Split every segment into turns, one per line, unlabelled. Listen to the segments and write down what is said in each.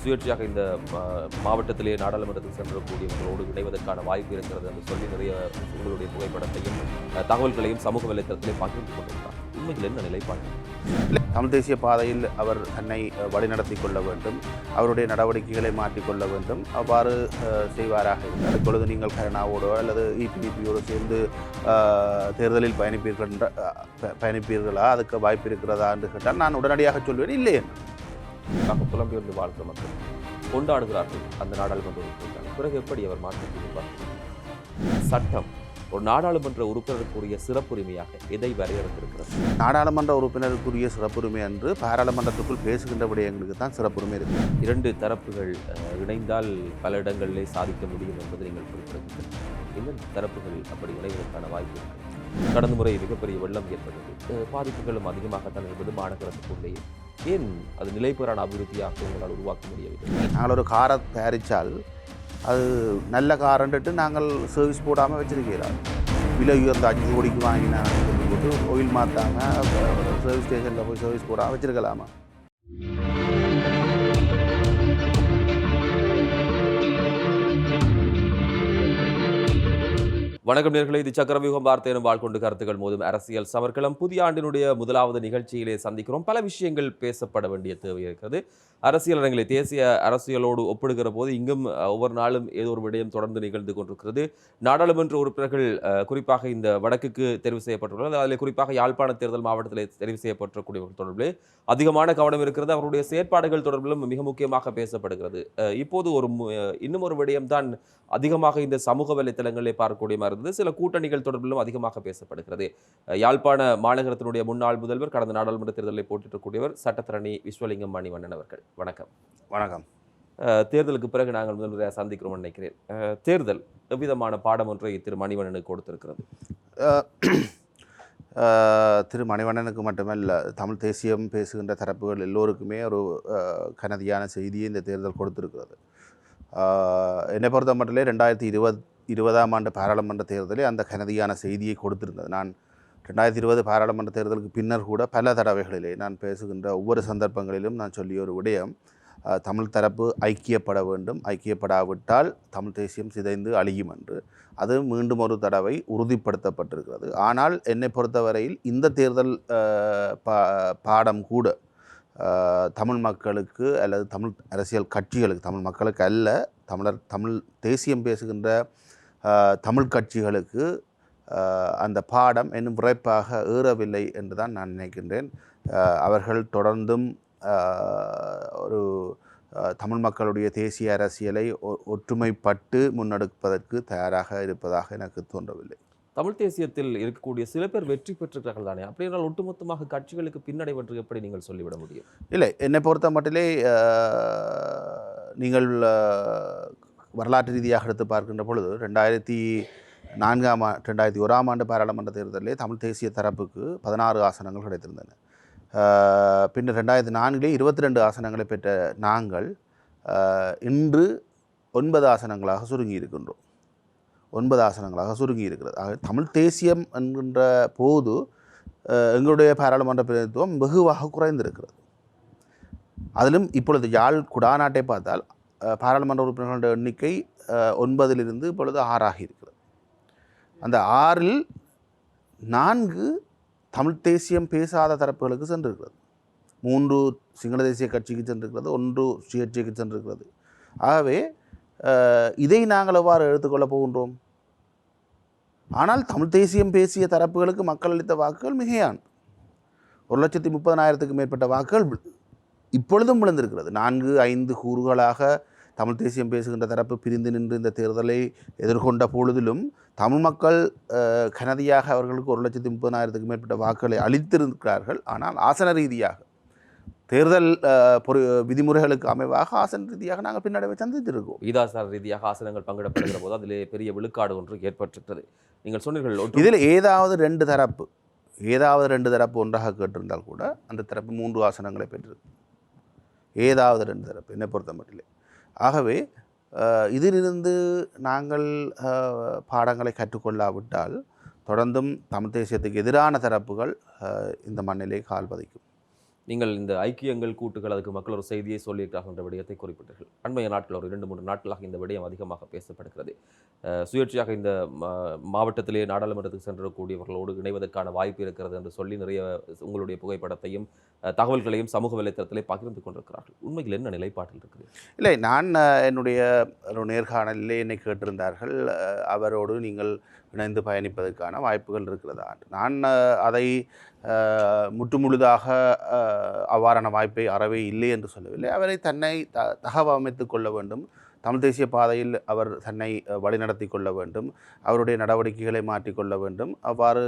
சுயேட்சையாக இந்த மாவட்டத்திலே நாடாளுமன்றத்தில் சென்றக்கூடியவர்களோடு இணைவதற்கான வாய்ப்பு இருக்கிறது என்று சொல்லி நிறைய உங்களுடைய புகைப்படத்தையும் தகவல்களையும் சமூக வலைத்தளத்திலே பகிர்ந்து கொண்டிருக்கிறார். உண்மையில் என்ன நிலைப்பாடு?
தமிழ் தேசிய பாதையில் அவர் தன்னை வழிநடத்தி கொள்ள வேண்டும், அவருடைய நடவடிக்கைகளை மாற்றிக்கொள்ள வேண்டும். அவ்வாறு செய்வாராக இருந்தால் இப்பொழுது நீங்கள் கருணாவோடோ அல்லது இபிடிபியோடு சேர்ந்து தேர்தலில் பயணிப்பீர்களா, அதுக்கு வாய்ப்பு இருக்கிறதா என்று கேட்டால் நான் உடனடியாக சொல்வேன் இல்லை என்று.
புலம்பெயர்ந்து வாழ்கிற மக்கள் கொண்டாடுகிறார்கள் அந்த நாடாளுமன்ற உறுப்பினர். பிறகு எப்படி அவர் மாற்றிருப்பார்? சட்டம் ஒரு நாடாளுமன்ற உறுப்பினருக்குரிய சிறப்புரிமையாக எதை வரையறுத்திருக்கிறது?
நாடாளுமன்ற உறுப்பினருக்குரிய சிறப்புரிமை என்று பாராளுமன்றத்துக்குள் பேசுகின்ற விடயங்களுக்கு தான் சிறப்புரிமை இருக்கு.
இரண்டு தரப்புகள் இணைந்தால் பல இடங்களிலே சாதிக்க முடியும் என்பதை நீங்கள் குறிப்பிடுகிறீர்கள். இந்த தரப்புகள் அப்படி இணைவதற்கான வாய்ப்பு இருக்கு. கடந்த முறை மிகப்பெரிய வெள்ளம் ஏற்பட்டது, பாதிப்புகளும் அதிகமாகத்தான் என்பது மாநகரத்துக்குள்ளேயே. ஏன் அது நிலைபெறான அபிவிருத்தியாக உங்களால் உருவாக்க முடியவில்லை?
நாங்கள் ஒரு காரை தயாரித்தால் அது நல்ல காரன்ட்டு நாங்கள் சர்வீஸ் போடாமல் வச்சுருக்கிறோம். விலை உயர்ந்த 5 கோடிக்கு வாங்கினான்னு சொல்லி போட்டு ஆயில் மாற்றாமல் சர்வீஸ் ஸ்டேஷனில் போய் சர்வீஸ் போடாமல் வச்சுருக்கலாமா?
வணக்கம் நேயர்களே, இது சக்கரவியூகம் வார்த்தையினும் வாழ்கொண்டு கருத்துக்கள் மோதும் அரசியல் சமர்க்களம். புதிய ஆண்டினுடைய முதலாவது நிகழ்ச்சியிலே சந்திக்கிறோம். பல விஷயங்கள் பேசப்பட வேண்டிய தேவை இருக்கிறது. அரசியல் அரங்கிலே தேசிய அரசியலோடு ஒப்பிடுகிற போது இங்கும் ஒவ்வொரு நாளும் ஏதோ ஒரு விடயம் தொடர்ந்து நிகழ்ந்து கொண்டிருக்கிறது. நாடாளுமன்ற உறுப்பினர்கள் குறிப்பாக இந்த வடக்குக்கு தெரிவு செய்யப்பட்டுள்ளனர். அதில் குறிப்பாக யாழ்ப்பாண தேர்தல் மாவட்டத்தில் தெரிவு செய்யப்பட்டக்கூடியவர்கள் தொடர்பிலே அதிகமான கவனம் இருக்கிறது. அவருடைய செயற்பாடுகள் தொடர்பிலும் மிக முக்கியமாக பேசப்படுகிறது. இப்போது இன்னும் ஒரு விடயம்தான் அதிகமாக இந்த சமூக வலைத்தளங்களிலே பார்க்கக்கூடிய மாதிரி இருந்தது. சில கூட்டணிகள் தொடர்பிலும் அதிகமாக பேசப்படுகிறது. யாழ்ப்பாண மாநகரத்தினுடைய முன்னாள் முதல்வர், கடந்த நாடாளுமன்ற தேர்தலில் போட்டியிடக்கூடியவர் சட்டத்தரணி விஸ்வலிங்கம் மணிவண்ணன் அவர்கள். வணக்கம்.
வணக்கம்.
தேர்தலுக்கு பிறகு நாங்கள் முதல்வரையாக சந்திக்கிறோம் நினைக்கிறேன். தேர்தல் எவ்விதமான பாடம் ஒன்றை திரு மணிவண்ணனுக்கு கொடுத்திருக்கிறது?
திரு மணிவண்ணனுக்கு மட்டுமல்ல, தமிழ் தேசியம் பேசுகின்ற தரப்புகள் எல்லோருக்குமே ஒரு கனதியான செய்தியை இந்த தேர்தல் கொடுத்திருக்கிறது. என்னை பொறுத்த மட்டிலே 2020ஆம் ஆண்டு பாராளுமன்ற தேர்தலில் அந்த கனதியான செய்தியை கொடுத்திருந்தது. நான் 2020 பாராளுமன்ற தேர்தலுக்கு பின்னர் கூட பல தடவைகளிலே நான் பேசுகின்ற ஒவ்வொரு சந்தர்ப்பங்களிலும் நான் சொல்லிய ஒரு விடயம், தமிழ் தரப்பு ஐக்கியப்பட வேண்டும், ஐக்கியப்படாவிட்டால் தமிழ் தேசியம் சிதைந்து அழியும் என்று. அது மீண்டும் ஒரு தடவை உறுதிப்படுத்தப்பட்டிருக்கிறது. ஆனால் என்னை பொறுத்தவரையில் இந்த தேர்தல் பாடம் கூட தமிழ் மக்களுக்கு அல்லது தமிழ் அரசியல் கட்சிகளுக்கு, தமிழ் மக்களுக்கு அல்ல, தமிழ் தேசியம் பேசுகின்ற தமிழ் கட்சிகளுக்கு அந்த பாடம் இன்னும் விரைப்பாக ஏறவில்லை என்று தான் நான் நினைக்கின்றேன். அவர்கள் தொடர்ந்தும் ஒரு தமிழ் மக்களுடைய தேசிய அரசியலை ஒற்றுமைப்பட்டு முன்னெடுப்பதற்கு தயாராக இருப்பதாக எனக்கு தோன்றவில்லை.
தமிழ் தேசியத்தில் இருக்கக்கூடிய சில பேர் வெற்றி பெற்றிருக்கிறார்கள் தானே? அப்படி என்றால் ஒட்டுமொத்தமாக கட்சிகளுக்கு பின்னடைவென்று எப்படி நீங்கள் சொல்லிவிட முடியும்?
இல்லை, என்னை பொறுத்த மட்டிலே நீங்கள் வரலாற்று ரீதியாக எடுத்து பார்க்கின்ற பொழுது 2001ஆம் ஆண்டு பாராளுமன்ற தேர்தலிலே தமிழ் தேசிய தரப்புக்கு 16 ஆசனங்கள் கிடைத்திருந்தன. பின்னர் 2004 22 ஆசனங்களை பெற்ற நாங்கள் இன்று 9 ஆசனங்களாக சுருங்கி இருக்கின்றோம். 9 ஆசனங்களாக சுருங்கி இருக்கிறது. ஆக தமிழ் தேசியம் என்கின்ற போது எங்களுடைய பாராளுமன்ற பிரதிநிதித்துவம் வெகுவாக குறைந்திருக்கிறது. அதிலும் இப்பொழுது யாழ் குடாநாட்டை பார்த்தால் பாராளுமன்ற உறுப்பினர்களுடைய எண்ணிக்கை 9 இப்பொழுது 6 இருக்கிறது. அந்த 6இல் 4 தமிழ் தேசியம் பேசாத தரப்புகளுக்கு சென்றிருக்கிறது. 3 சிங்கள தேசிய கட்சிக்கு சென்றிருக்கிறது, 1 சுயேட்சைக்கு சென்றிருக்கிறது. ஆகவே இதை நாங்கள் எவ்வாறு எடுத்துக்கொள்ளப் போகின்றோம்? ஆனால் தமிழ் தேசியம் பேசிய தரப்புகளுக்கு மக்கள் அளித்த வாக்குகள் மிகையானது. 1,30,000க்கு மேற்பட்ட வாக்குகள் இப்பொழுதும் விழுந்திருக்கிறது. 4-5 கூறுகளாக தமிழ் தேசியம் பேசுகின்ற தரப்பு பிரிந்து நின்று இந்த தேர்தலை எதிர்கொண்ட பொழுதிலும் தமிழ் மக்கள் கனதியாக அவர்களுக்கு 1,30,000க்கு மேற்பட்ட வாக்குகளை அளித்திருக்கிறார்கள். ஆனால் ஆசன ரீதியாக தேர்தல் விதிமுறைகளுக்கு அமைவாக ஆசன ரீதியாக நாங்கள் பின்னடைவை சந்தித்திருக்கோம்.
விகிதாசார ரீதியாக ஆசனங்கள் பங்கிடப்படுகிற போது அதிலே பெரிய விழுக்காடு ஒன்று ஏற்பட்டிருக்கிறது. நீங்கள் சொன்னீர்கள்
இதில் ஏதாவது ரெண்டு தரப்பு ஒன்றாக கேட்டிருந்தால் கூட அந்த தரப்பு 3 ஆசனங்களை பெற்றிருக்கு. ஏதாவது 2 தரப்பு என்னை பொறுத்த மட்டிலே. ஆகவே இதிலிருந்து நாங்கள் பாடங்களை கற்றுக்கொள்ளாவிட்டால் தொடர்ந்தும் தமிழ் தேசியத்துக்கு எதிரான தரப்புகள் இந்த மண்ணிலே கால் பதிக்கும்.
நீங்கள் இந்த ஐக்கியங்கள், கூட்டுகள் அதுக்கு மக்கள் ஒரு செய்தியை சொல்லியிருக்கிறார்கள் என்ற விடயத்தை குறிப்பிட்டீர்கள். அண்மைய நாட்கள் ஒரு 2, 3 நாட்களாக இந்த விடயம் அதிகமாக பேசப்படுகிறது. சுயேட்சையாக இந்த மாவட்டத்திலே நாடாளுமன்றத்துக்கு சென்றக்கூடியவர்களோடு இணைவதற்கான வாய்ப்பு இருக்கிறது என்று சொல்லி நிறைய உங்களுடைய புகைப்படத்தையும் தகவல்களையும் சமூக வலைத்தளத்திலே பகிர்ந்து கொண்டிருக்கிறார்கள். உண்மையில் என்ன நிலைப்பாட்டில் இருக்குது?
இல்லை, நான் என்னுடைய ஒரு நேர்காணலிலே என்னை கேட்டிருந்தார்கள், அவரோடு நீங்கள் இணைந்து பயணிப்பதற்கான வாய்ப்புகள் இருக்கிறதா. நான் அதை முற்றுமுழுதாக அவ்வாறான வாய்ப்பை அறவே இல்லை என்று சொல்லவில்லை. அவரை தன்னை தகவமைத்து கொள்ள வேண்டும். தமிழ் தேசிய பாதையில் அவர் தன்னை வழிநடத்தி கொள்ள வேண்டும். அவருடைய நடவடிக்கைகளை மாற்றிக்கொள்ள வேண்டும். அவ்வாறு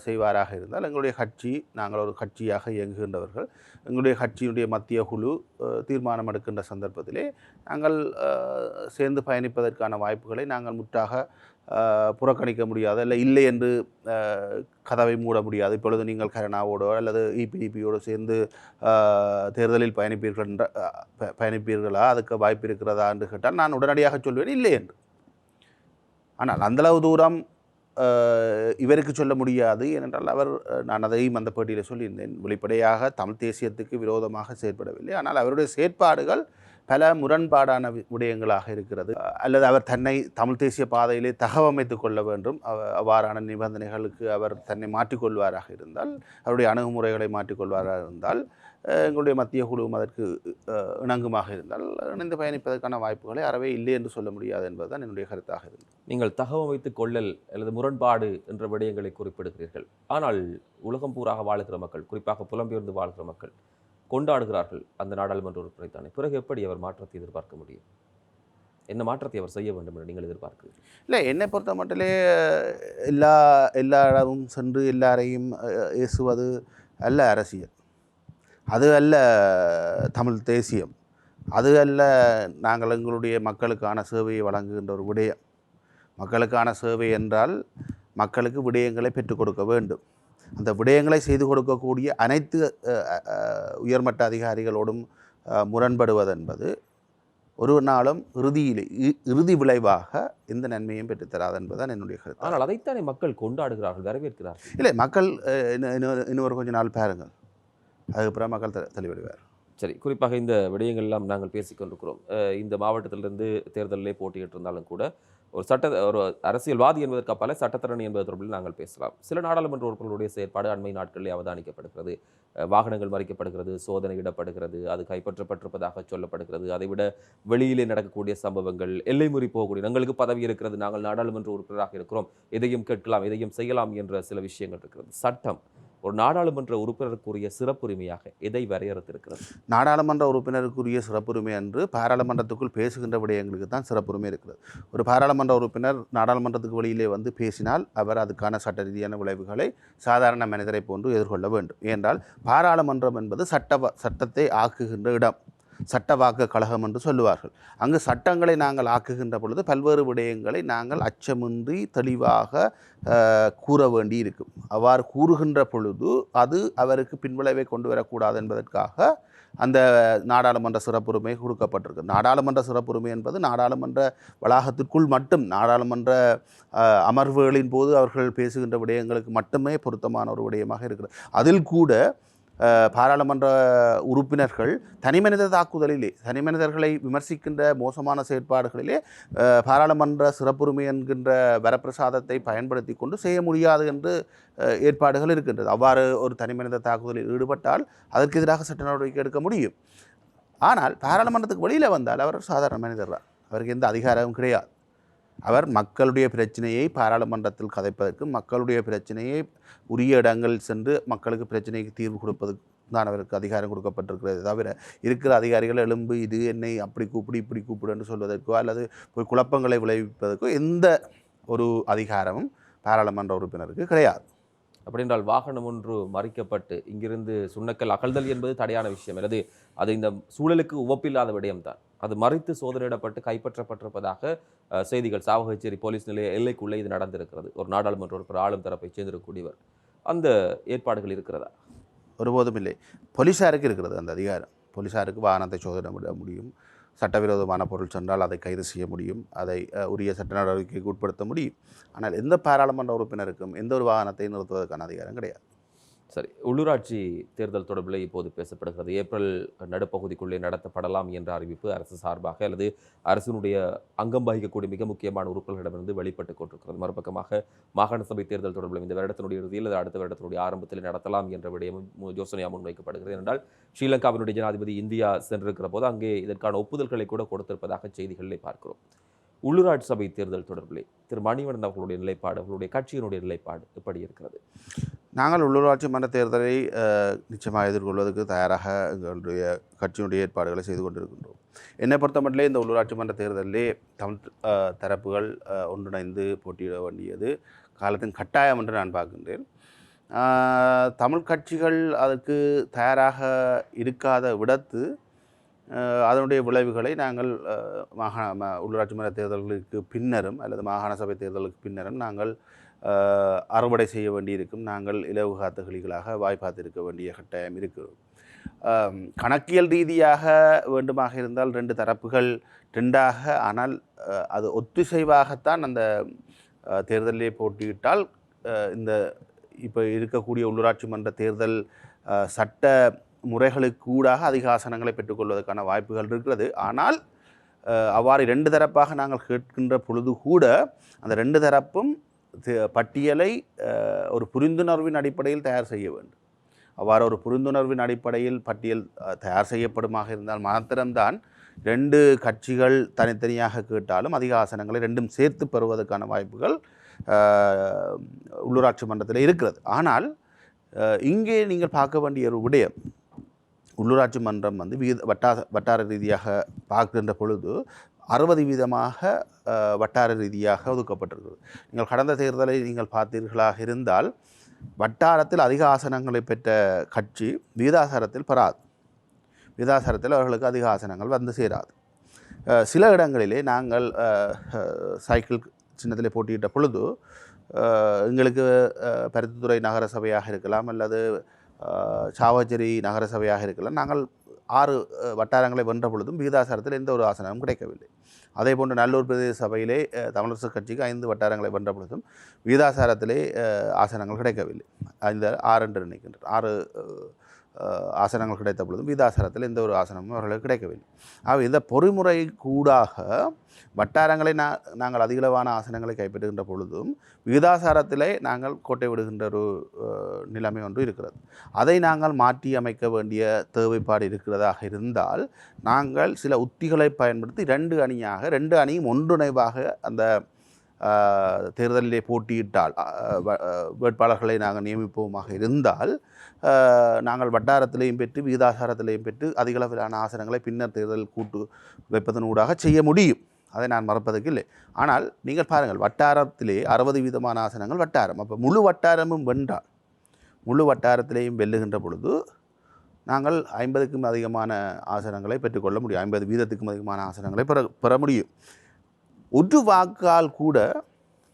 செய்வாராக இருந்தால் எங்களுடைய கட்சி, நாங்கள் ஒரு கட்சியாக இயங்குகின்றவர்கள், எங்களுடைய கட்சியினுடைய மத்திய குழு தீர்மானம் எடுக்கின்ற சந்தர்ப்பத்திலே நாங்கள் சேர்ந்து பயணிப்பதற்கான வாய்ப்புகளை நாங்கள் முற்றாக புறக்கணிக்க முடியாது, இல்லை என்று கதவை மூட முடியாது. இப்பொழுது நீங்கள் கருணாவோடோ அல்லது இபிடிபியோடு சேர்ந்து தேர்தலில் பயணிப்பீர்களா, அதுக்கு வாய்ப்பு இருக்கிறதா என்று கேட்டால் நான் உடனடியாக சொல்வேன் இல்லை என்று. ஆனால் அந்தளவு தூரம் இவருக்கு சொல்ல முடியாது. ஏனென்றால் நான் அதையும் அந்த பேட்டியில் சொல்லியிருந்தேன், வெளிப்படையாக தமிழ் தேசியத்துக்கு விரோதமாக செயற்படவில்லை. ஆனால் அவருடைய செயற்பாடுகள் பல முரண்பாடான விடயங்களாக இருக்கிறது. அல்லது அவர் தன்னை தமிழ் தேசிய பாதையிலே தகவமைத்து கொள்ள வேண்டும், அவ்வாறான நிபந்தனைகளுக்கு அவர் தன்னை மாற்றிக்கொள்வாராக இருந்தால், அவருடைய அணுகுமுறைகளை மாற்றிக்கொள்வாராக இருந்தால், எங்களுடைய மத்திய குழுவும் அதற்கு இணங்குமாக இருந்தால் இணைந்து பயணிப்பதற்கான வாய்ப்புகளை அறவே இல்லை என்று சொல்ல முடியாது என்பதுதான் என்னுடைய கருத்தாக இருந்தது.
நீங்கள் தகவமைத்து கொள்ளல் அல்லது முரண்பாடு என்ற விடயங்களை குறிப்பிடுகிறீர்கள். ஆனால் உலகம் பூராக வாழ்கிற மக்கள், குறிப்பாக புலம்பெயர்ந்து வாழ்கிற மக்கள் கொண்டாடுகிறார்கள் அந்த நாடாளுமன்ற உறுப்பினரை தானே. பிறகு எப்படி அவர் மாற்றத்தை எதிர்பார்க்க முடியும்? என்ன மாற்றத்தை அவர் செய்ய வேண்டும் என்று நீங்கள் எதிர்பார்க்கிறீர்கள்?
இல்லை, என்னை பொறுத்த மட்டிலே எல்லா இடமும் சென்று எல்லாரையும் ஏசுவது அல்ல அரசியல், அது அல்ல தமிழ் தேசியம், அது அல்ல நாங்கள் எங்களுடைய மக்களுக்கான சேவையை வழங்குகின்ற ஒரு விடயம். மக்களுக்கான சேவை என்றால் மக்களுக்கு விடயங்களை பெற்றுக் கொடுக்க வேண்டும். அந்த விடயங்களை செய்து கொடுக்கக்கூடிய அனைத்து உயர்மட்ட அதிகாரிகளோடும் முரண்படுவதென்பது ஒரு நாளும் இறுதி விளைவாக எந்த நன்மையும் பெற்றுத்தராது என்பதுதான் என்னுடைய கருத்து.
ஆனால் அதைத்தானே மக்கள் கொண்டாடுகிறார்கள், வரவேற்கிறார்கள்.
இல்லை, மக்கள் இன்னொரு கொஞ்ச நாள் பாருங்கள், அதுக்கப்புறம் மக்கள் தெளிவடைவார்.
சரி, குறிப்பாக இந்த விடயங்கள் எல்லாம் நாங்கள் பேசிக்கொண்டிருக்கிறோம். இந்த மாவட்டத்திலிருந்து தேர்தலிலே போட்டியிட்டு இருந்தாலும் கூட ஒரு அரசியல்வாதி என்பதற்கு பல சட்டத்தரணி என்பது தொடர்பில் நாங்கள் பேசலாம். சில நாடாளுமன்ற உறுப்பினர்களுடைய செயற்பாடு அண்மை நாட்களிலே அவதானிக்கப்படுகிறது. வாகனங்கள் மறிக்கப்படுகிறது, சோதனையிடப்படுகிறது, அது கைப்பற்றப்பட்டிருப்பதாக சொல்லப்படுகிறது. அதைவிட வெளியிலே நடக்கக்கூடிய சம்பவங்கள், எல்லை முறி போகக்கூடிய, எங்களுக்கு பதவி இருக்கிறது, நாங்கள் நாடாளுமன்ற உறுப்பினராக இருக்கிறோம், எதையும் கேட்கலாம், எதையும் செய்யலாம் என்ற சில விஷயங்கள் இருக்கிறது. சட்டம் ஒரு நாடாளுமன்ற உறுப்பினருக்குரிய சிறப்புரிமையாக எதை வரையறுத்திருக்கிறது?
நாடாளுமன்ற உறுப்பினருக்குரிய சிறப்புரிமை என்று பாராளுமன்றத்துக்குள் பேசுகின்ற விடயங்களுக்கு தான் சிறப்புரிமை இருக்கிறது. ஒரு பாராளுமன்ற உறுப்பினர் நாடாளுமன்றத்துக்கு வெளியிலே வந்து பேசினால் அவர் அதுக்கான சட்ட ரீதியான விளைவுகளை சாதாரண மனிதரை போன்று எதிர்கொள்ள வேண்டும். ஏனென்றால் பாராளுமன்றம் என்பது சட்டத்தை ஆக்குகின்ற இடம், சட்ட வாக்கு கழகம் என்று சொல்லுவார்கள். அங்கு சட்டங்களை நாங்கள் ஆக்குகின்ற பொழுது பல்வேறு விடயங்களை நாங்கள் அச்சமின்றி தெளிவாக கூற வேண்டி இருக்கும். அவ்வாறு கூறுகின்ற பொழுது அது அவருக்கு பின்விளைவை கொண்டு வரக்கூடாது என்பதற்காக அந்த நாடாளுமன்ற சிறப்புரிமை கொடுக்கப்பட்டிருக்கு. நாடாளுமன்ற சிறப்புரிமை என்பது நாடாளுமன்ற வளாகத்திற்குள் மட்டும், நாடாளுமன்ற அமர்வுகளின் போது அவர்கள் பேசுகின்ற விடயங்களுக்கு மட்டுமே பொருத்தமான ஒரு விடயமாக இருக்கிறது. அதில் கூட பாராளுமன்ற உறுப்பினர்கள் தனிமனித தாக்குதலிலே, தனிமனிதர்களை விமர்சிக்கின்ற மோசமான செயற்பாடுகளிலே பாராளுமன்ற சிறப்புரிமை என்கின்ற வரப்பிரசாதத்தை பயன்படுத்தி கொண்டு செய்ய முடியாது என்று ஏற்பாடுகள் இருக்கின்றது. அவ்வாறு ஒரு தனிமனித தாக்குதலில் ஈடுபட்டால் அதற்கு எதிராக சட்ட நடவடிக்கை எடுக்க முடியும். ஆனால் பாராளுமன்றத்துக்கு வெளியில் வந்தால் அவர் சாதாரண மனிதர் தான், அவருக்கு எந்த அதிகாரமும் கிடையாது. அவர் மக்களுடைய பிரச்சனையை பாராளுமன்றத்தில் கதைப்பதற்கும், மக்களுடைய பிரச்சனையை உரிய இடங்களில் சென்று மக்களுக்கு பிரச்சனைக்கு தீர்வு கொடுப்பதற்கு தான் அவருக்கு அதிகாரம் கொடுக்கப்பட்டிருக்கிறது. தவிர இருக்கிற அதிகாரிகள் எழும்பு இது என்னை அப்படி கூப்பிடு இப்படி கூப்பிடு என்று சொல்வதற்கோ அல்லது போய் குழப்பங்களை விளைவிப்பதற்கோ எந்த ஒரு அதிகாரமும் பாராளுமன்ற உறுப்பினருக்கு கிடையாது.
அப்படி என்றால் வாகனம் ஒன்று மறிக்கப்பட்டு இங்கிருந்து சுண்ணக்கல் அகழ்தல் என்பது தடையான விஷயம் அல்லது அது இந்த சூழலுக்கு உவப்பில்லாத விடயம்தான். அது மறித்து சோதனையிடப்பட்டு கைப்பற்றப்பட்டிருப்பதாக செய்திகள், சாவகச்சேரி போலீஸ் நிலைய எல்லைக்குள்ளே இது நடந்திருக்கிறது. ஒரு நாடாளுமன்ற உறுப்பினர் ஆளும் தரப்பை சேர்ந்திருக்கக்கூடியவர். அந்த ஏற்பாடுகள் இருக்கிறதா?
ஒருபோதும் இல்லை. போலீஸாருக்கு இருக்கிறது அந்த அதிகாரம். போலீஸாருக்கு வாகனத்தை சோதனை முடியும், சட்டவிரோதமான பொருள் சென்றால் அதை கைது செய்ய முடியும், அதை உரிய சட்ட நடவடிக்கைக்கு உட்படுத்த முடியும். ஆனால் எந்த பாராளுமன்ற உறுப்பினருக்கும் எந்த ஒரு வாகனத்தை நிறுத்துவதற்கான அதிகாரம் கிடையாது.
சரி, உள்ளூராட்சி தேர்தல் தொடர்பில் இப்போது பேசப்படுகிறது. ஏப்ரல் நடுப்பகுதிக்குள்ளே நடத்தப்படலாம் என்ற அறிவிப்பு அரசு சார்பாக அல்லது அரசினுடைய அங்கம் வகிக்கக்கூடிய மிக முக்கியமான உறுப்பினர்களிடமிருந்து வெளிப்பட்டுக் கொண்டிருக்கிறது. மறுபக்கமாக மாகாண சபை தேர்தல் தொடர்பில் இந்த வருடத்தினுடைய இறுதியில் அல்லது அடுத்த வருடத்தினுடைய ஆரம்பத்தில் நடத்தலாம் என்ற விடயமும் யோசனையாக முன்வைக்கப்படுகிறது. என்றால் ஸ்ரீலங்காவினுடைய ஜனாதிபதி இந்தியா சென்றிருக்கிற போது அங்கே இதற்கான ஒப்புதல்களை கூட கொடுத்திருப்பதாக செய்திகளிலே பார்க்கிறோம். உள்ளூராட்சி சபை தேர்தல் தொடர்பிலே திரு மணிவண்ணன் அவர்களுடைய நிலைப்பாடு, அவர்களுடைய கட்சியினுடைய நிலைப்பாடு எப்படி இருக்கிறது?
நாங்கள் உள்ளூராட்சி மன்ற தேர்தலை நிச்சயமாக எதிர்கொள்வதற்கு தயாராக எங்களுடைய கட்சியினுடைய ஏற்பாடுகளை செய்து கொண்டிருக்கின்றோம். என்னை பொறுத்தமட்டிலே இந்த உள்ளூராட்சி மன்ற தேர்தலிலே தமிழ் தரப்புகள் ஒன்றிணைந்து போட்டியிட வேண்டியது காலத்தின் கட்டாயம் என்று நான் பார்க்கின்றேன். தமிழ் கட்சிகள் அதற்கு தயாராக இருக்காத விடத்து அதனுடைய விளைவுகளை நாங்கள் உள்ளூராட்சி மன்ற தேர்தல்களுக்கு பின்னரும் அல்லது மாகாண சபை தேர்தலுக்கு பின்னரும் நாங்கள் அறுவடை செய்ய வேண்டியிருக்கும். நாங்கள் இலவு காத்த கிளிகளாக வாய்ப்பாத்திருக்க வேண்டிய கட்டாயம் இருக்கிறது. கணக்கியல் ரீதியாக வேண்டுமாக இருந்தால் ரெண்டு தரப்புகள் ரெண்டாக, ஆனால் அது ஒத்திசைவாகத்தான் அந்த தேர்தலிலே போட்டியிட்டால் இந்த இப்போ இருக்கக்கூடிய உள்ளூராட்சி மன்ற தேர்தல் சட்ட முறைகளுக்கு கூடாக அதிக ஆசனங்களை பெற்றுக்கொள்வதற்கான வாய்ப்புகள் இருக்கிறது. ஆனால் அவ்வாறு ரெண்டு தரப்பாக நாங்கள் கேட்கின்ற பொழுது கூட அந்த ரெண்டு தரப்பும் பட்டியலை ஒரு புரிந்துணர்வின் அடிப்படையில் தயார் செய்ய வேண்டும். அவ்வாறு ஒரு புரிந்துணர்வின் அடிப்படையில் பட்டியல் தயார் செய்யப்படுமாக இருந்தால் மாத்திரம்தான் ரெண்டு கட்சிகள் தனித்தனியாக கேட்டாலும் அதிக ஆசனங்களை ரெண்டும் சேர்த்து பெறுவதற்கான வாய்ப்புகள் உள்ளூராட்சி மன்றத்தில் இருக்கிறது. ஆனால் இங்கே நீங்கள் பார்க்க வேண்டிய ஒரு விடயம், உள்ளூராட்சி மன்றம் வட்டார ரீதியாக பார்க்கின்ற பொழுது 60% வட்டார ரீதியாக ஒதுக்கப்பட்டிருக்கிறது. நீங்கள் கடந்த தேர்தலை நீங்கள் பார்த்தீர்களாக இருந்தால் வட்டாரத்தில் அதிக ஆசனங்களை பெற்ற கட்சி விகிதாசாரத்தில் பெறாது. விகிதாசாரத்தில் அவர்களுக்கு அதிக ஆசனங்கள் வந்து சேராது. சில இடங்களிலே நாங்கள் சைக்கிள் சின்னத்திலே போட்டியிட்ட பொழுது எங்களுக்கு பருத்தித்துறை நகர சபையாக இருக்கலாம் அல்லது சாவச்சேரி நகர சபையாக இருக்கலாம், நாங்கள் 6 வட்டாரங்களை வென்ற பொழுதும் விகிதாசாரத்தில் எந்த ஒரு ஆசனமும் கிடைக்கவில்லை. அதே போன்று நல்லூர் பிரதேச சபையிலே தமிழரசு கட்சிக்கு 5 வட்டாரங்களை வென்ற பொழுதும் விகிதாசாரத்திலே ஆசனங்கள் கிடைக்கவில்லை. இந்த 6 என்று நினைக்கின்றனர். 6 ஆசனங்கள் கிடைத்த பொழுதும் விகிதாசாரத்தில் எந்த ஒரு ஆசனமும் அவர்களுக்கு கிடைக்கவில்லை. ஆக இந்த பொறிமுறை கூடாக வட்டாரங்களை நாங்கள் அதிகளவான ஆசனங்களை கைப்பற்றுகின்ற பொழுதும் விகிதாசாரத்திலே நாங்கள் கோட்டை விடுகின்ற ஒரு நிலைமை ஒன்று இருக்கிறது. அதை நாங்கள் மாற்றி அமைக்க வேண்டிய தேவைப்பாடு இருக்கிறதாக இருந்தால் நாங்கள் சில உத்திகளை பயன்படுத்தி 2 அணியும் ஒன்றிணைவாக அந்த தேர்தலிலே போட்டியிட்டால் வேட்பாளர்களை நாங்கள் நியமிப்போமாக இருந்தால் நாங்கள் வட்டாரத்திலையும் பெற்று விகிதாசாரத்திலையும் பெற்று அதிகளவிலான ஆசனங்களை பின்னர் தேர்தல் கூட்டு வைப்பதனூடாக செய்ய முடியும். அதை நான் மறப்பதற்கு இல்லை. ஆனால் நீங்கள் பாருங்கள், வட்டாரத்திலே 60% ஆசனங்கள் வட்டாரம். அப்போ முழு வட்டாரமும் வென்றால் முழு வட்டாரத்திலேயும் வெல்லுகின்ற பொழுது நாங்கள் 50க்கும் அதிகமான ஆசனங்களை பெற்றுக்கொள்ள முடியும். 50% அதிகமான ஆசனங்களை பெற முடியும். ஒரு வாக்கால் கூட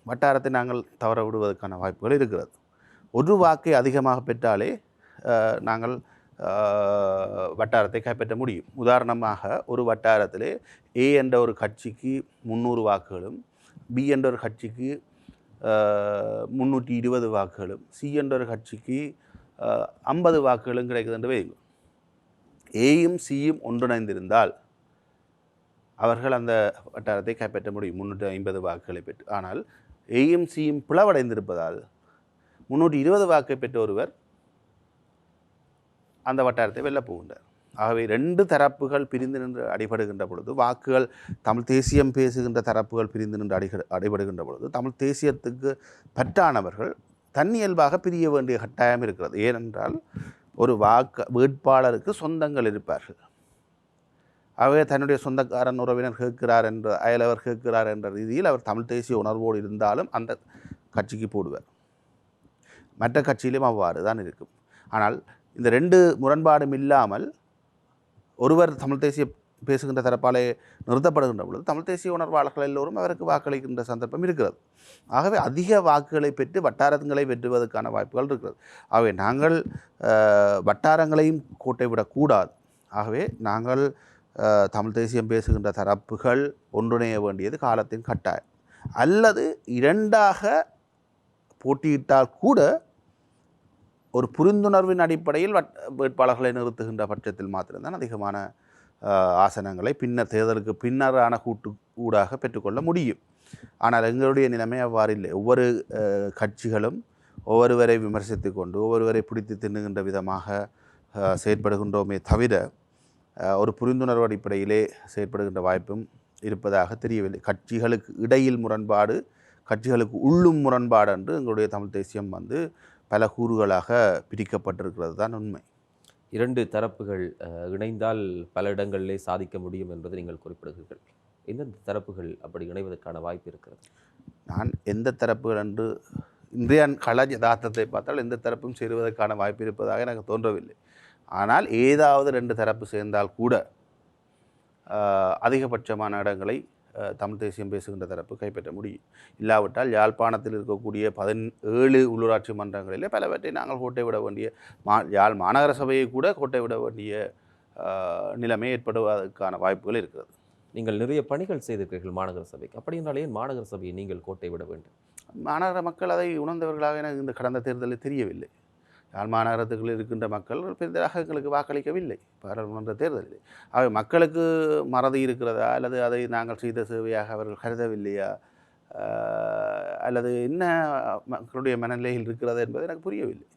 வட்டாரத்தை நாங்கள் தவற விடுவதற்கான வாய்ப்புகள் இருக்கிறது. ஒரு வாக்கை அதிகமாக பெற்றாலே நாங்கள் வட்டாரத்தை கைப்பற்ற முடியும். உதாரணமாக ஒரு வட்டாரத்திலே ஏ என்ற ஒரு கட்சிக்கு 300 வாக்குகளும், பி என்ற ஒரு கட்சிக்கு 320 வாக்குகளும், சி என்ற ஒரு கட்சிக்கு 50 வாக்குகளும் கிடைக்குது என்று வைங்க. ஏயும் சியும் ஒன்றிணைந்திருந்தால் அவர்கள் அந்த வட்டாரத்தை கைப்பற்ற முடியும் 350 வாக்குகளை பெற்று. ஆனால் ஏயும் சியும் பிளவடைந்திருப்பதால் 320 வாக்கை பெற்ற ஒருவர் அந்த வட்டாரத்தை வெல்லப் போகின்றார். ஆகவே 2 தரப்புகள் பிரிந்து நின்று அடிபடுகின்ற பொழுது, வாக்குகள் தமிழ் தேசியம் பேசுகின்ற தரப்புகள் பிரிந்து நின்று அடிபடுகின்ற பொழுது தமிழ் தேசியத்துக்கு பற்றானவர்கள் தன்னியல்பாக பிரிய வேண்டிய கட்டாயம் இருக்கிறது. ஏனென்றால் ஒரு வேட்பாளருக்கு சொந்தங்கள் இருப்பார்கள். ஆகவே தன்னுடைய சொந்தக்காரன் உறவினர் கேட்கிறார் என்ற, அயலவர் கேட்கிறார் என்ற ரீதியில் அவர் தமிழ் தேசிய உணர்வோடு இருந்தாலும் அந்த கட்சிக்கு போடுவார். மற்ற கட்சியிலும் அவ்வாறு தான் இருக்கும். ஆனால் இந்த 2 முரண்பாடும் இல்லாமல் ஒருவர் தமிழ் தேசிய பேசுகின்ற தரப்பாலே நிறுத்தப்படுகின்ற பொழுது தமிழ் தேசிய உணர்வாளர்கள் எல்லோரும் அவருக்கு வாக்களிக்கின்ற சந்தர்ப்பம் இருக்கிறது. ஆகவே அதிக வாக்குகளை பெற்று வட்டாரங்களை வெற்றுவதற்கான வாய்ப்புகள் இருக்கிறது. ஆகவே நாங்கள் வட்டாரங்களையும் கோட்டை விடக்கூடாது. ஆகவே நாங்கள் தமிழ் தேசியம் பேசுகின்ற தரப்புகள் ஒன்றிணைய வேண்டியது காலத்தின் கட்டாயம். அல்லது 2ஆக போட்டியிட்டால் கூட ஒரு புரிந்துணர்வின் அடிப்படையில் வேட்பாளர்களை நிறுத்துகின்ற பட்சத்தில் மாத்திரம்தான் அதிகமான ஆசனங்களை பின்னர் தேர்தலுக்கு பின்னரான கூட்டு ஊடாக பெற்றுக்கொள்ள முடியும். ஆனால் எங்களுடைய நிலைமை அவ்வாறு இல்லை. ஒவ்வொரு கட்சிகளும் ஒவ்வொருவரை விமர்சித்து கொண்டு ஒவ்வொருவரை பிடித்து தின்னுகின்ற விதமாக செயற்படுகின்றோமே தவிர ஒரு புரிந்துணர்வு அடிப்படையிலே செயற்படுகின்ற வாய்ப்பும் இருப்பதாக தெரியவில்லை. கட்சிகளுக்கு இடையில் முரண்பாடு, கட்சிகளுக்கு உள்ளும் முரண்பாடு என்று எங்களுடைய தமிழ் தேசியம் பல கூறுகளாக பிரிக்கப்பட்டிருக்கிறது தான் உண்மை.
இரண்டு தரப்புகள் இணைந்தால் பல இடங்களிலே சாதிக்க முடியும் என்பதை நீங்கள் குறிப்பிடுகிறீர்கள். எந்தெந்த தரப்புகள் அப்படி இணைவதற்கான வாய்ப்பு இருக்கிறது?
நான் எந்த தரப்புகள் என்று இன்றைய கள யதார்த்தத்தை பார்த்தால் எந்த தரப்பும் சேருவதற்கான வாய்ப்பு இருப்பதாக எனக்கு தோன்றவில்லை. ஆனால் ஏதாவது ரெண்டு தரப்பு சேர்ந்தால் கூட அதிகபட்சமான இடங்களை தமிழ் தேசியம் பேசுகின்ற தரப்பு கைப்பற்ற முடியும். இல்லாவிட்டால் யாழ்ப்பாணத்தில் இருக்கக்கூடிய 17 உள்ளூராட்சி மன்றங்களிலே பலவற்றை நாங்கள் கோட்டை விட வேண்டிய யாழ் மாநகர சபையை கூட கோட்டை விட வேண்டிய நிலைமை ஏற்படுவதற்கான வாய்ப்புகள் இருக்கிறது.
நீங்கள் நிறைய பணிகள் செய்திருக்கிறீர்கள் மாநகர சபைக்கு. அப்படி என்றால் ஏன் மாநகர சபையை நீங்கள் கோட்டை விட வேண்டும்?
மாநகர மக்கள் அதை உணர்ந்தவர்களாக எனக்கு இந்த கடந்த தேர்தலில் தெரியவில்லை. யாழ் மாநகரத்துக்குள் இருக்கின்ற மக்கள் பெரிதாக எங்களுக்கு வாக்களிக்கவில்லை பாராளுமன்ற தேர்தலில். அவை மக்களுக்கு மறதி இருக்கிறதா அல்லது அதை நாங்கள் செய்த சேவையாக அவர்கள் கருதவில்லையா அல்லது என்ன மக்களுடைய மனநிலையில் இருக்கிறது என்பது எனக்கு புரியவில்லை.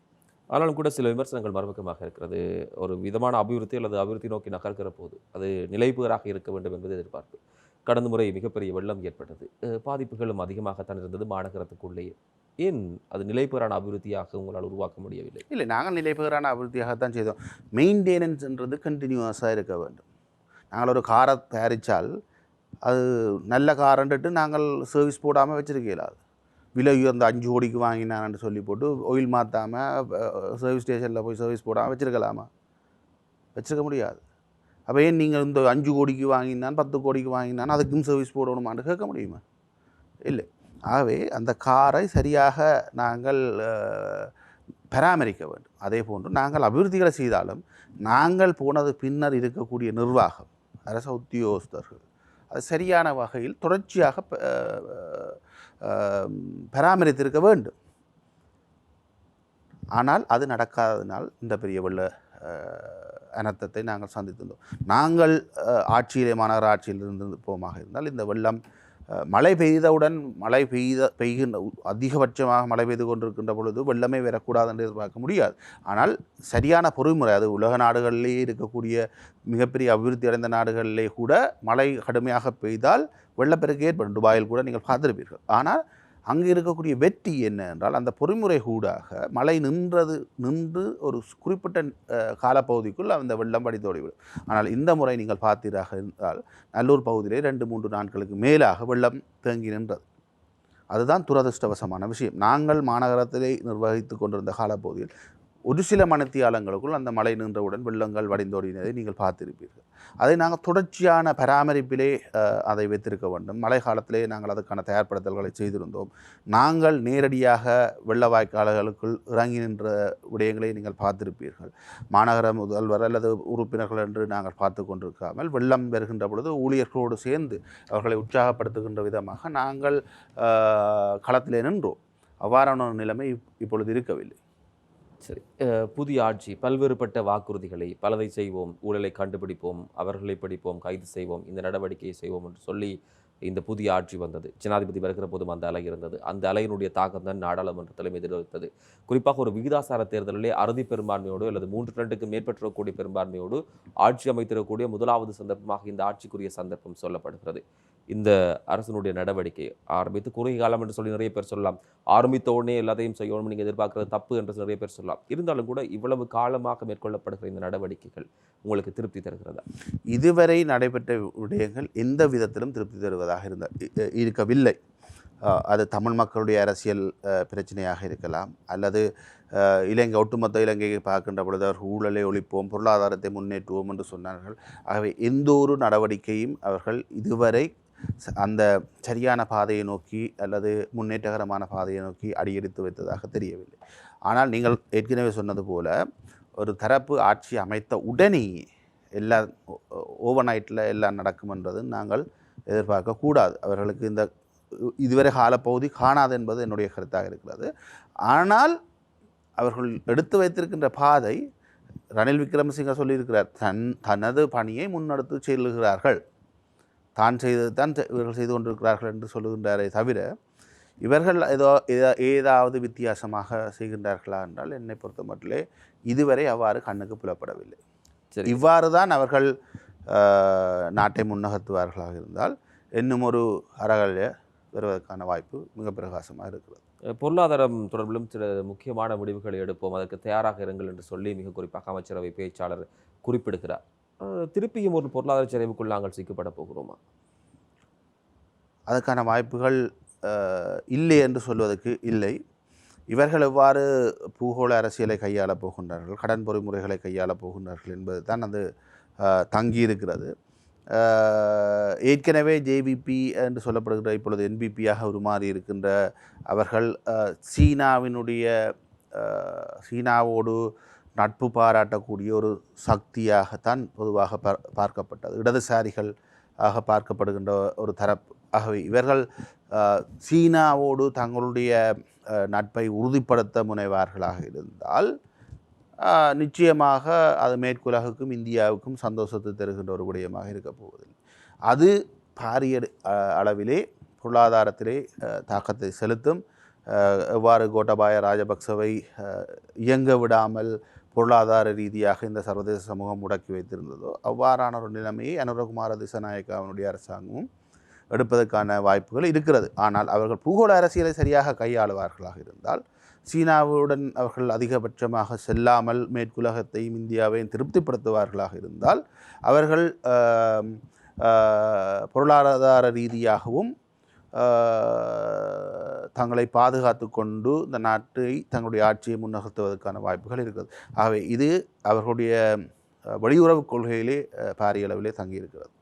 ஆனாலும் கூட சில விமர்சனங்கள் மறுபக்கமாக இருக்கிறது. ஒரு விதமான அபிவிருத்தி அல்லது அபிவிருத்தி நோக்கி நகர்கிற போது அது நிலைப்புகராக இருக்க வேண்டும் என்பது எதிர்பார்ப்பு. கடந்த முறை மிகப்பெரிய வெள்ளம் ஏற்பட்டது. பாதிப்புகளும் அதிகமாகத்தான் இருந்தது மாநகரத்துக்குள்ளேயே. ஏன் அது நிலைபெறான அபிவிருத்தியாக உங்களால் உருவாக்க முடியவில்லை?
இல்லை, நாங்கள் நிலைபெறான அபிவிருத்தியாகத்தான் செய்தோம். மெயின்டெனன்ஸ்ன்றது கண்டினியூஸாக இருக்க வேண்டும். நாங்கள் ஒரு காரை தயாரித்தால் அது நல்ல காரன்ட்டு நாங்கள் சர்வீஸ் போடாமல் வச்சுருக்க இயலாது. விலை உயர்ந்த 5 கோடிக்கு வாங்கினான்னு சொல்லி போட்டு ஆயில் மாற்றாமல் சர்வீஸ் ஸ்டேஷனில் போய் சர்வீஸ் போடாமல் வச்சுருக்கலாமா? வச்சுருக்க முடியாது. அப்போ ஏன் நீங்கள் இந்த 5 கோடிக்கு வாங்கினான் 10 கோடிக்கு வாங்கினான் அதுக்கும் சர்வீஸ் போடணுமான்னு கேட்க முடியுமா? இல்லை. ஆகவே அந்த காரை சரியாக நாங்கள் பராமரிக்க வேண்டும். அதே போன்று நாங்கள் அபிவிருத்திகளை செய்தாலும் நாங்கள் போனது பின்னர் இருக்கக்கூடிய நிர்வாகம், அரச உத்தியோகஸ்தர்கள் அது சரியான வகையில் தொடர்ச்சியாக பராமரித்திருக்க வேண்டும். ஆனால் அது நடக்காததினால் இந்த பெரிய வெள்ள அனர்த்தத்தை நாங்கள் சந்தித்திருந்தோம். நாங்கள் ஆட்சியிலே மாநகர ஆட்சியில் இருந்து போமாக இருந்தால் இந்த வெள்ளம் மழை பெய்தவுடன் பெய்கின்ற அதிகபட்சமாக மழை பெய்து கொண்டிருக்கின்ற பொழுது வெள்ளமே வரக்கூடாது என்று எதிர்பார்க்க முடியாது. ஆனால் சரியான பொறிமுறை, அது உலக நாடுகளிலேயே இருக்கக்கூடிய மிகப்பெரிய அபிவிருத்தி அடைந்த நாடுகளிலே கூட மழை கடுமையாக பெய்தால் வெள்ளப்பெருக்கு ஏற்படும். துபாயில் கூட நீங்கள் பார்த்திருப்பீர்கள். ஆனால் அங்கே இருக்கக்கூடிய வெற்றி என்ன என்றால் அந்த பொறிமுறை கூடாக மழை நின்று ஒரு குறிப்பிட்ட காலப்பகுதிக்குள் அந்த வெள்ளம் வடித்தோடிவிடும். ஆனால் இந்த முறை நீங்கள் பார்த்தீராக இருந்தால் நல்லூர் பகுதியிலே 2-3 நாட்களுக்கு மேலாக வெள்ளம் தேங்கி நின்றது. அதுதான் துரதிருஷ்டவசமான விஷயம். நாங்கள் மாநகரத்திலே நிர்வகித்து கொண்டிருந்த காலப்பகுதியில் ஒரு சில மணித்தியாலங்களுக்குள் அந்த மழை நின்றவுடன் வெள்ளங்கள் வடிந்தோடினதை நீங்கள் பார்த்திருப்பீர்கள். அதை நாங்கள் தொடர்ச்சியான பராமரிப்பிலே அதை வைத்திருக்க வேண்டும். மழை காலத்திலே நாங்கள் அதற்கான தயார்படுத்தல்களை செய்திருந்தோம். நாங்கள் நேரடியாக வெள்ள வாய்க்கால்களுக்குள் இறங்கி நின்ற விடயங்களை நீங்கள் பார்த்திருப்பீர்கள். மாநகர முதல்வர் அல்லது உறுப்பினர்கள் என்று நாங்கள் பார்த்து கொண்டிருக்காமல் வெள்ளம் வருகின்ற பொழுது ஊழியர்களோடு சேர்ந்து அவர்களை உற்சாகப்படுத்துகின்ற விதமாக நாங்கள் களத்திலே நின்றோம். அவ்வாறான ஒரு நிலைமை இப்பொழுது இருக்கவில்லை.
சரி, புதிய ஆட்சி பல்வேறுபட்ட வாக்குறுதிகளை பலதை செய்வோம், ஊழலை கண்டுபிடிப்போம், அவர்களை பிடிப்போம், கைது செய்வோம், இந்த நடவடிக்கையை செய்வோம் என்று சொல்லி இந்த புதிய ஆட்சி வந்தது. ஜனாதிபதி வருகிற போதும் அந்த அலை இருந்தது. அந்த அலையினுடைய தாக்கம் தான் நாடாளுமன்றத்திலும் எதிரொலித்தது. குறிப்பாக ஒரு விகிதாசார தேர்தலிலே அறுதி பெரும்பான்மையோடு அல்லது 3/2க்கு மேற்பட்டிருக்கக்கூடிய பெரும்பான்மையோடு ஆட்சி அமைத்திருக்கக்கூடிய முதலாவது சந்தர்ப்பமாக இந்த ஆட்சிக்குரிய சந்தர்ப்பம் சொல்லப்படுகிறது. இந்த அரசனுடைய நடவடிக்கை ஆரம்பித்து குறுகிய காலம் என்று சொல்லி நிறைய பேர் சொல்லலாம். ஆரம்பித்த உடனே எல்லாத்தையும் செய்யணும் நீங்கள் எதிர்பார்க்கிறது தப்பு என்று நிறைய பேர் சொல்லலாம். இருந்தாலும் கூட இவ்வளவு காலமாக மேற்கொள்ளப்படுகிற இந்த நடவடிக்கைகள் உங்களுக்கு திருப்தி தருகிறதா?
இதுவரை நடைபெற்ற விடயங்கள் எந்த விதத்திலும் திருப்தி தருவதாக இருக்கவில்லை. அது தமிழ் மக்களுடைய அரசியல் பிரச்சனையாக இருக்கலாம், அல்லது இலங்கை ஒட்டுமொத்த இலங்கையை பார்க்கின்ற பொழுது அவர்கள் ஊழலை ஒழிப்போம், பொருளாதாரத்தை முன்னேற்றுவோம் என்று சொன்னார்கள். ஆகவே எந்த ஒரு நடவடிக்கையும் அவர்கள் இதுவரை அந்த சரியான பாதையை நோக்கி அல்லது முன்னேற்றகரமான பாதையை நோக்கி அடியெடுத்து வைத்ததாக தெரியவில்லை. ஆனால் நீங்கள் ஏற்கனவே சொன்னது போல ஒரு தரப்பு ஆட்சி அமைத்த உடனே எல்லாம் ஓவர் நைட்டில் எல்லாம் நடக்கும் என்றது நாங்கள் எதிர்பார்க்கக்கூடாது. அவர்களுக்கு இந்த இதுவரை காலப்பகுதி காணாது என்பது என்னுடைய கருத்தாக இருக்கிறது. ஆனால் அவர்கள் எடுத்து வைத்திருக்கின்ற பாதை ரணில் விக்ரமசிங்க சொல்லியிருக்கிறார், தனது பணியை முன்னெடுத்து செல்லுகிறார்கள், தான் செய்தது தான் இவர்கள் செய்து கொண்டிருக்கிறார்கள் என்று சொல்லுகின்றாரே தவிர இவர்கள் ஏதாவது வித்தியாசமாக செய்கின்றார்களா என்றால் என்னை பொறுத்த மட்டிலே இதுவரை அவ்வாறு கண்ணுக்கு புலப்படவில்லை. இவ்வாறு தான் அவர்கள் நாட்டை முன்னகர்த்துவார்களாக இருந்தால் இன்னும் ஒரு அறகலைய வருவதற்கான வாய்ப்பு மிக பிரகாசமாக இருக்கிறது.
பொருளாதாரம் தொடர்பிலும் சில முக்கியமான முடிவுகளை எடுப்போம், அதற்கு தயாராக இருங்கள் என்று சொல்லி மிக குறிப்பாக அமைச்சரவை பேச்சாளர் குறிப்பிடுகிறார். திருப்பியும் ஒரு பொருளாதார சரிவுக்குள் நாங்கள் சிக்கப்பட போகிறோமா?
அதற்கான வாய்ப்புகள் இல்லை என்று சொல்வதற்கு இல்லை. இவர்கள் எவ்வாறு பூகோள அரசியலை கையாளப் போகின்றார்கள், கடன் பொறிமுறைகளை கையாளப் போகின்றார்கள் என்பது தான் அது தங்கியிருக்கிறது. ஏற்கனவே ஜேவிபி என்று சொல்லப்படுகிற இப்பொழுது என்பிபியாக உருமாறி இருக்கின்ற அவர்கள் சீனாவோடு நட்பு பாராட்டக்கூடிய ஒரு சக்தியாகத்தான் பொதுவாக பார்க்கப்பட்டது, இடதுசாரிகள் ஆக பார்க்கப்படுகின்ற ஒரு தரப்பு. ஆகவே இவர்கள் சீனாவோடு தங்களுடைய நட்பை உறுதிப்படுத்த முனைவார்களாக இருந்தால் நிச்சயமாக அது மேற்குலகுக்கும் இந்தியாவுக்கும் சந்தோஷத்தை தருகின்ற ஒரு விடயமாக இருக்கப் போவதில்லை. அது பாரிய அளவிலே பொருளாதாரத்திலே தாக்கத்தை செலுத்தும். எவ்வாறு கோட்டாபாய ராஜபக்சவை இயங்க விடாமல் பொருளாதார ரீதியாக இந்த சர்வதேச சமூகம் முடக்கி வைத்திருந்ததோ அவ்வாறான ஒரு நிலைமையை அனுரகுமார திசாநாயக்காவினுடைய அரசாங்கமும் எடுப்பதற்கான வாய்ப்புகள் இருக்கிறது. ஆனால் அவர்கள் பூகோள அரசியலை சரியாக கையாளுவார்களாக இருந்தால், சீனாவுடன் அவர்கள் அதிகபட்சமாக செல்லாமல் மேற்குலகத்தையும் இந்தியாவையும் திருப்திப்படுத்துவார்களாக இருந்தால், அவர்கள் பொருளாதார ரீதியாகவும் தங்களை பாதுகாத்து கொண்டு இந்த நாட்டை தங்களுடைய ஆட்சியை முன்னகர்த்துவதற்கான வாய்ப்புகள் இருக்கிறது. ஆகவே இது அவர்களுடைய வெளியுறவு கொள்கையிலே பாரிய அளவிலே தங்கியிருக்கிறது.